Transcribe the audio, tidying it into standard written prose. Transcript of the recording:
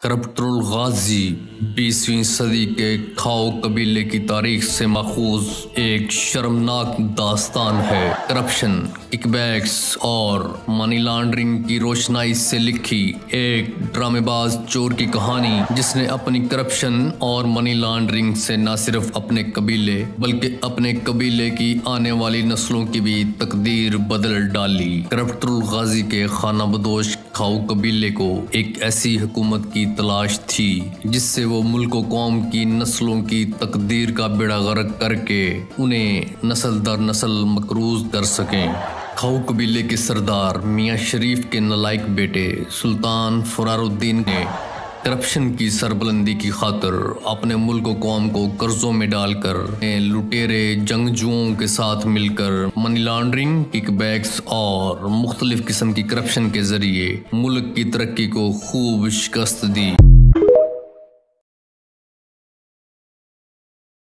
करप्टरुल गाजी 20वीं सदी के खाओ कबीले की तारीख से माखूज एक शर्मनाक दास्तान है। करप्शन, किकबैक्स और मनी लॉन्ड्रिंग की रोशनाई से लिखी एक ड्रामेबाज चोर की कहानी जिसने अपनी करप्शन और मनी लॉन्ड्रिंग से न सिर्फ अपने कबीले बल्कि अपने कबीले की आने वाली नस्लों की भी तकदीर बदल डाली। करप्टरुल गाजी के खानाबदोश खाओ कबीले को एक ऐसी हुकूमत की तलाश थी जिससे वो मुल्क व कौम की नस्लों की तकदीर का बेड़ा गर्क करके उन्हें नस्ल दर नस्ल मकरूज कर सकें। खाओ कबीले के सरदार मियाँ शरीफ के नलायक बेटे सुल्तान फरारुद्दीन ने करप्शन की सरबलंदी की खातिर अपने मुल्क व कौम को कर्जों में डालकर लुटेरे जंगजुओं के साथ मिलकर मनी लॉन्ड्रिंग, किकबैक्स और मुख्तलिफ किस्म की करप्शन के जरिए मुल्क की तरक्की को खूब शिकस्त दी।